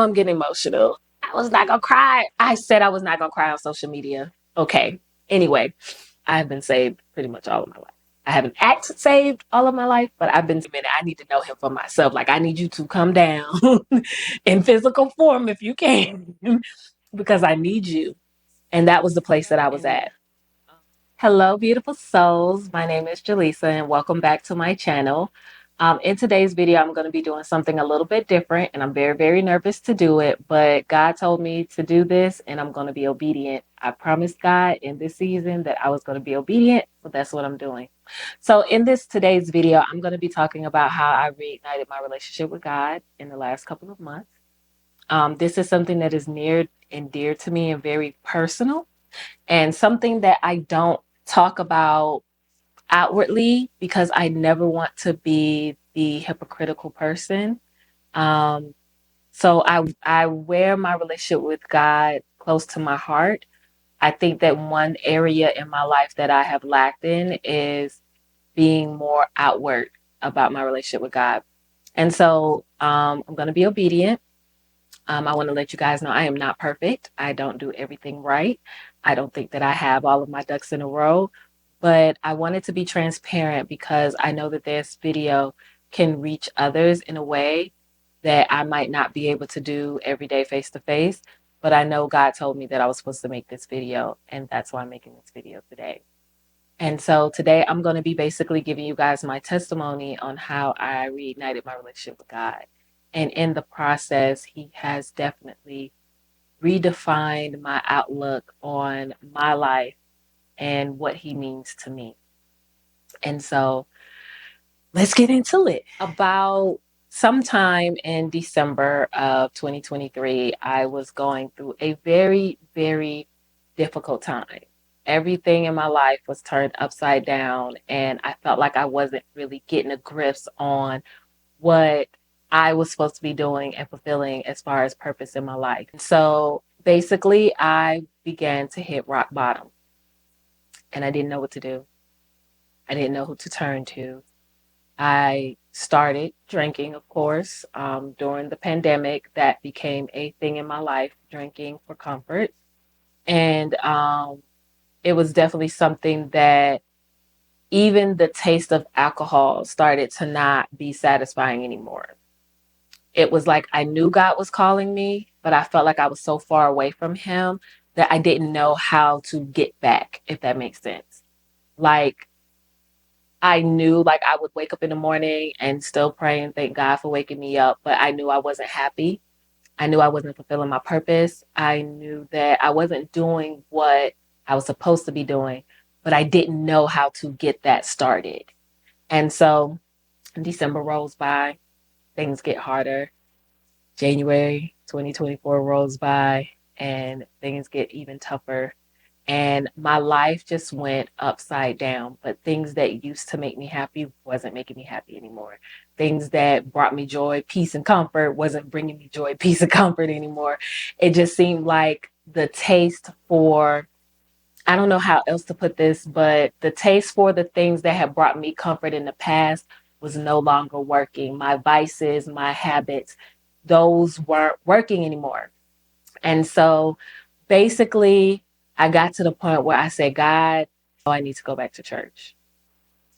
I'm getting emotional. I was not gonna cry. I said I was not gonna cry on social media. Okay. Anyway, I've been saved pretty much all of my life. I haven't acted saved all of my life, but I've been saved. I need to know him for myself. Like, I need you to come down in physical form if you can, because I need you. And that was the place that I was at. Hello, beautiful souls. My name is Jylesa, and welcome back to my channel. In today's video, I'm going to be doing something a little bit different, and I'm very, very nervous to do it, but God told me to do this, and I'm going to be obedient. I promised God in this season that I was going to be obedient, so that's what I'm doing. So in today's video, I'm going to be talking about how I reignited my relationship with God in the last couple of months. This is something that is near and dear to me and very personal, and something that I don't talk about outwardly because I never want to be the hypocritical person. Um, so I wear my relationship with God close to my heart. I think that one area in my life that I have lacked in is being more outward about my relationship with God. And so I'm going to be obedient. I want to let you guys know I am not perfect. I don't do everything right. I don't think that I have all of my ducks in a row, but I wanted to be transparent because I know that this video can reach others in a way that I might not be able to do every day face to face. But I know God told me that I was supposed to make this video, and that's why I'm making this video today. And so today I'm going to be basically giving you guys my testimony on how I reignited my relationship with God. And in the process, He has definitely redefined my outlook on my life and what He means to me. And so let's get into it. About sometime in December of 2023, I was going through a very, very difficult time. Everything in my life was turned upside down, and I felt like I wasn't really getting a grip on what I was supposed to be doing and fulfilling as far as purpose in my life. So basically, I began to hit rock bottom, and I didn't know what to do. I didn't know who to turn to. I started drinking, of course, during the pandemic. That became a thing in my life, drinking for comfort. And it was definitely something that even the taste of alcohol started to not be satisfying anymore. It was like I knew God was calling me, but I felt like I was so far away from Him that I didn't know how to get back, if that makes sense. Like, I knew like I would wake up in the morning and still pray and thank God for waking me up, but I knew I wasn't happy. I knew I wasn't fulfilling my purpose. I knew that I wasn't doing what I was supposed to be doing, but I didn't know how to get that started. And so December rolls by, things get harder. January 2024 rolls by, and things get even tougher. And my life just went upside down. But things that used to make me happy wasn't making me happy anymore. Things that brought me joy, peace, and comfort wasn't bringing me joy, peace, and comfort anymore. It just seemed like the taste for, I don't know how else to put this, but the taste for the things that had brought me comfort in the past was no longer working. My vices, my habits, those weren't working anymore. And so basically, I got to the point where I said, God, oh, I need to go back to church.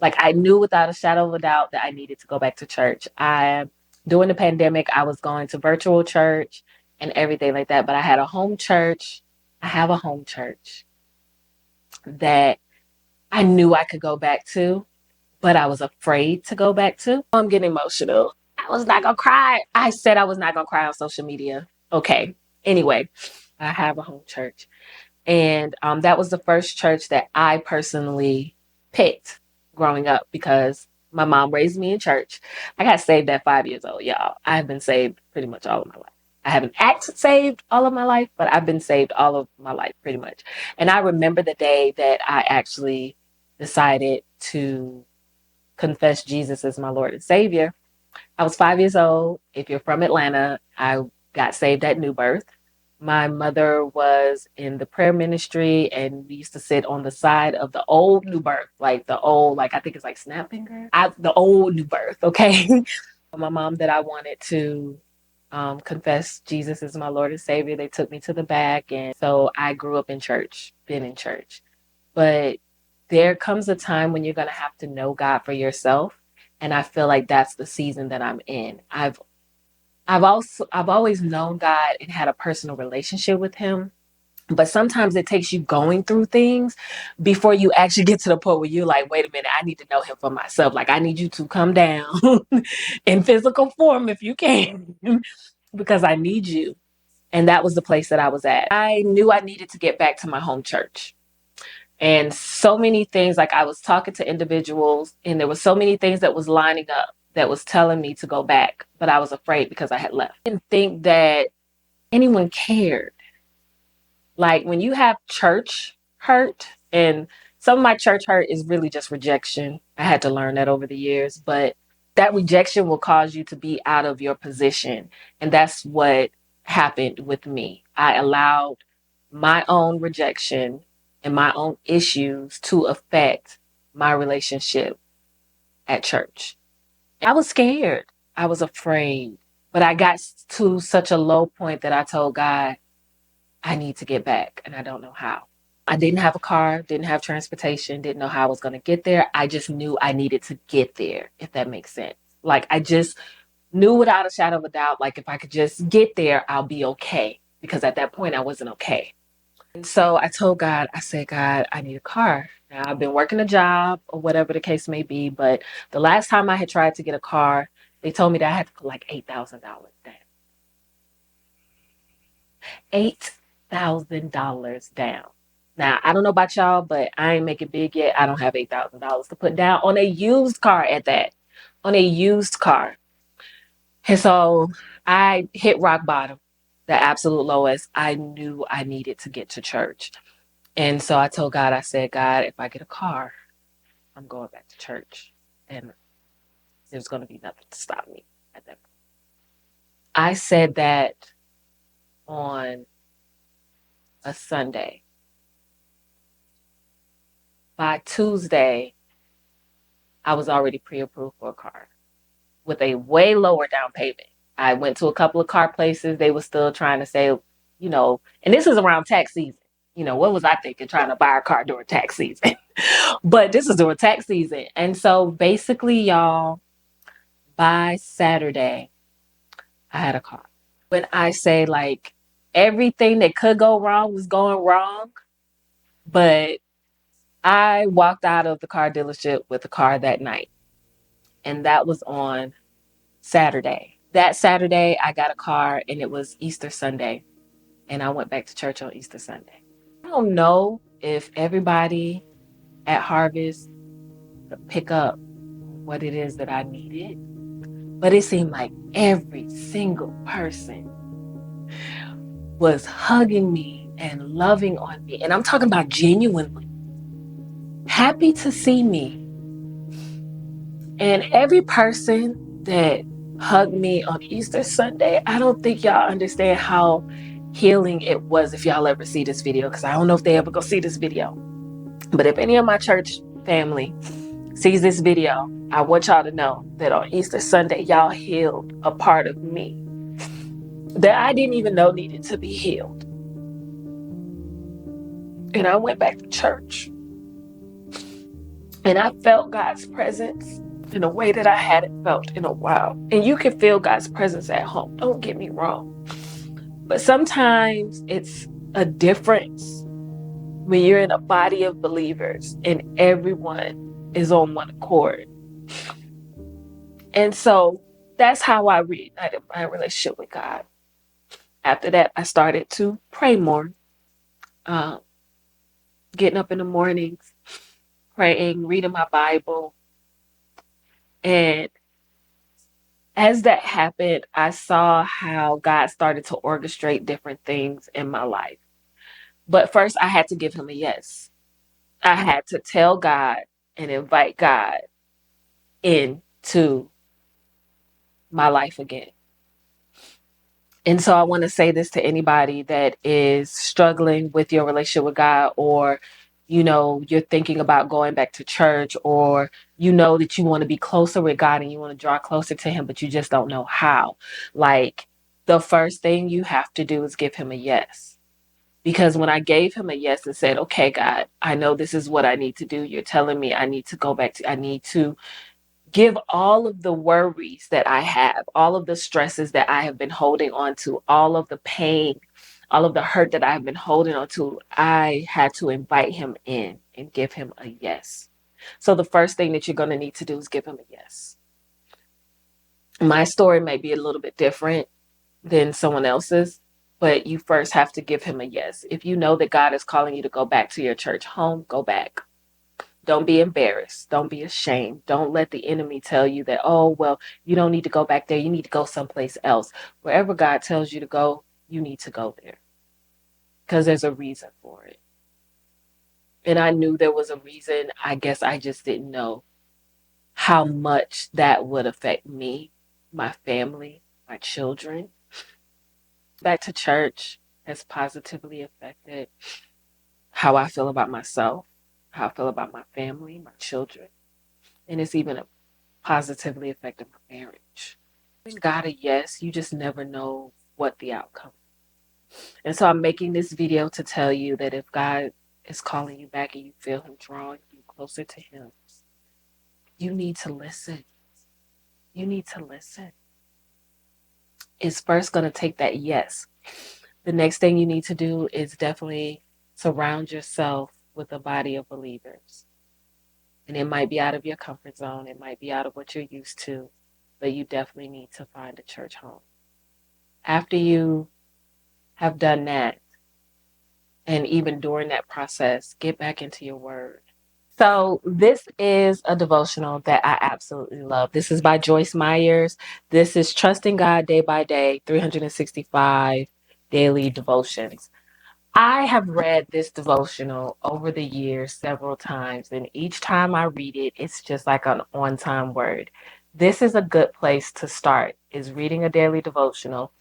Like, I knew without a shadow of a doubt that I needed to go back to church. During the pandemic, I was going to virtual church and everything like that, but I had a home church. I have a home church that I knew I could go back to, but I was afraid to go back to. I'm getting emotional. I was not gonna cry. I said I was not gonna cry on social media. Okay. Anyway, I have a home church. And that was the first church that I personally picked growing up because my mom raised me in church. I got saved at 5 years old, y'all. I've been saved pretty much all of my life. I haven't acted saved all of my life, but I've been saved all of my life pretty much. And I remember the day that I actually decided to confess Jesus as my Lord and Savior. I was 5 years old. If you're from Atlanta, I got saved at New Birth. My mother was in the prayer ministry, and we used to sit on the side of the old New Birth, like the old, like I think it's like Snap Finger, the old New Birth. Okay, my mom that I wanted to confessed Jesus is my Lord and Savior. They took me to the back. And so I grew up in church, been in church. But there comes a time when you're going to have to know God for yourself. And I feel like that's the season that I'm in. I've always known God and had a personal relationship with him. But sometimes it takes you going through things before you actually get to the point where you're like, wait a minute, I need to know him for myself. Like, I need you to come down in physical form if you can, because I need you. And that was the place that I was at. I knew I needed to get back to my home church. And so many things, like I was talking to individuals, and there was so many things that was lining up that was telling me to go back, but I was afraid because I had left. I didn't think that anyone cared. Like when you have church hurt, and some of my church hurt is really just rejection. I had to learn that over the years, but that rejection will cause you to be out of your position. And that's what happened with me. I allowed my own rejection and my own issues to affect my relationship at church. I was scared. I was afraid. But I got to such a low point that I told God, I need to get back, and I don't know how. I didn't have a car, didn't have transportation, didn't know how I was going to get there. I just knew I needed to get there, if that makes sense. Like I just knew without a shadow of a doubt, like if I could just get there, I'll be okay. Because at that point, I wasn't okay. And so I told God, I said, God, I need a car. Now I've been working a job or whatever the case may be, but the last time I had tried to get a car, they told me that I had to put like $8,000 down. $8,000 down. Now, I don't know about y'all, but I ain't making big yet. I don't have $8,000 to put down on a used car at that, on a used car. And so I hit rock bottom, the absolute lowest. I knew I needed to get to church. And so I told God, I said, God, if I get a car, I'm going back to church. And there's going to be nothing to stop me at that point. I said that on a Sunday. By Tuesday, I was already pre-approved for a car with a way lower down payment. I went to a couple of car places. They were still trying to say, and this is around tax season. What was I thinking trying to buy a car during tax season? But this is during tax season. And so basically, y'all, by Saturday, I had a car. When I say like everything that could go wrong was going wrong, but I walked out of the car dealership with a car that night. And that was on Saturday. That Saturday, I got a car and it was Easter Sunday. And I went back to church on Easter Sunday. I don't know if everybody at Harvest could pick up what it is that I needed, but it seemed like every single person was hugging me and loving on me. And I'm talking about genuinely happy to see me. And every person that hugged me on Easter Sunday, I don't think y'all understand how healing it was if y'all ever see this video, because I don't know if they ever go see this video. But if any of my church family sees this video, I want y'all to know that on Easter Sunday, y'all healed a part of me that I didn't even know needed to be healed. And I went back to church. And I felt God's presence in a way that I hadn't felt in a while. And you can feel God's presence at home. Don't get me wrong. But sometimes it's a difference when you're in a body of believers and everyone is on one accord. And so that's how I reignited my relationship with God. After that, I started to pray more. Getting up in the mornings, praying, reading my Bible. And as that happened, I saw how God started to orchestrate different things in my life. But first, I had to give him a yes. I had to tell God and invite God into my life again. And so I want to say this to anybody that is struggling with your relationship with God, or, you're thinking about going back to church, or, that you want to be closer with God and you want to draw closer to him, but you just don't know how. Like, the first thing you have to do is give him a yes. Because when I gave him a yes and said, okay, God, I know this is what I need to do. You're telling me I need to go back to, I need to give all of the worries that I have, all of the stresses that I have been holding on to, all of the pain, all of the hurt that I've been holding on to. I had to invite him in and give him a yes. So the first thing that you're going to need to do is give him a yes. My story may be a little bit different than someone else's, but you first have to give him a yes. If you know that God is calling you to go back to your church home, go back. Don't be embarrassed. Don't be ashamed. Don't let the enemy tell you that, oh, well, you don't need to go back there. You need to go someplace else. Wherever God tells you to go, you need to go there because there's a reason for it. And I knew there was a reason. I guess I just didn't know how much that would affect me, my family, my children. Back to church has positively affected how I feel about myself, how I feel about my family, my children. And it's even positively affected my marriage. When God a yes, you just never know what the outcome is. And so I'm making this video to tell you that if God is calling you back and you feel him drawing you closer to him, you need to listen. You need to listen. It's first going to take that yes. The next thing you need to do is definitely surround yourself with a body of believers. And it might be out of your comfort zone. It might be out of what you're used to, but you definitely need to find a church home. After you have done that, and even during that process, get back into your word. So this is a devotional that I absolutely love. This is by Joyce Myers. This is Trusting God Day by Day, 365 Daily Devotions. I have read this devotional over the years several times, and each time I read it, it's just like an on-time word. This is a good place to start, is reading a daily devotional,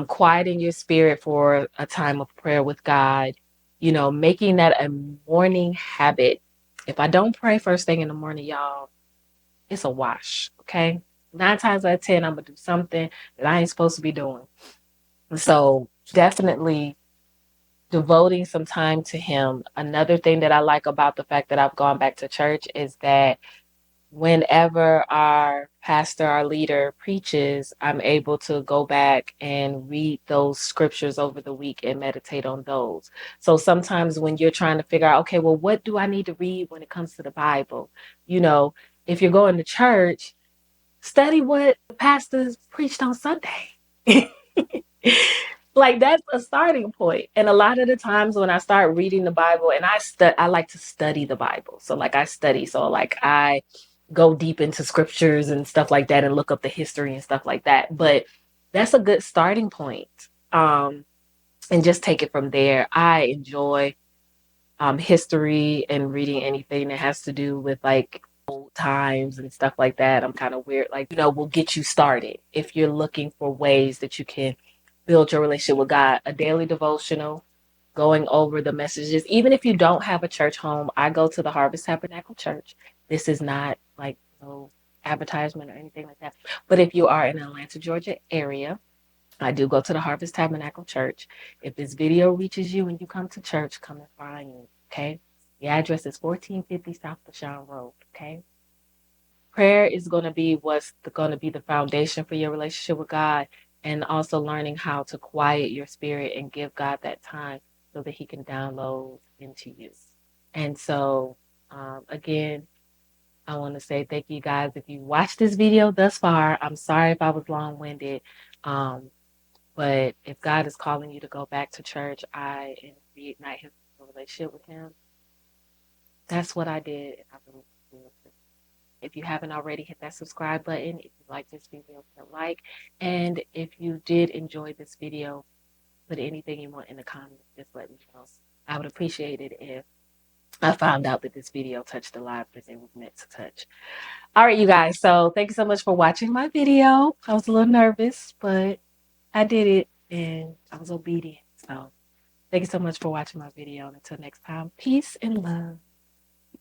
quieting your spirit for a time of prayer with God, making that a morning habit. If I don't pray first thing in the morning, y'all, it's a wash, okay? 9 times out of 10, I'm going to do something that I ain't supposed to be doing. So definitely devoting some time to him. Another thing that I like about the fact that I've gone back to church is that whenever our pastor, our leader preaches, I'm able to go back and read those scriptures over the week and meditate on those. So sometimes when you're trying to figure out, okay, well, what do I need to read when it comes to the Bible? If you're going to church, study what the pastors preached on Sunday. Like that's a starting point. And a lot of the times when I start reading the Bible, and I like to study the Bible. So like I study. So like I go deep into scriptures and stuff like that and look up the history and stuff like that. But that's a good starting point. And just take it from there. I enjoy history and reading anything that has to do with like old times and stuff like that. I'm kind of weird. Like, will get you started if you're looking for ways that you can build your relationship with God. A daily devotional, going over the messages. Even if you don't have a church home, I go to the Harvest Tabernacle Church. This is not like no advertisement or anything like that. But if you are in the Atlanta, Georgia area, I do go to the Harvest Tabernacle Church. If this video reaches you and you come to church, come and find me, okay? The address is 1450 South Bashan Road, okay? Prayer is going to be what's going to be the foundation for your relationship with God, and also learning how to quiet your spirit and give God that time so that he can download into you. And so, again, I want to say thank you guys. If you watched this video thus far, I'm sorry if I was long-winded. But if God is calling you to go back to church, and reignite his relationship with him, that's what I did. And I really do it. If you haven't already, hit that subscribe button. If you like this video, hit like. And if you did enjoy this video, put anything you want in the comments. Just let me know. I would appreciate it if I found out that this video touched the lives that it was meant to touch. All right, you guys. So thank you so much for watching my video. I was a little nervous, but I did it and I was obedient. So thank you so much for watching my video. And until next time, peace and love.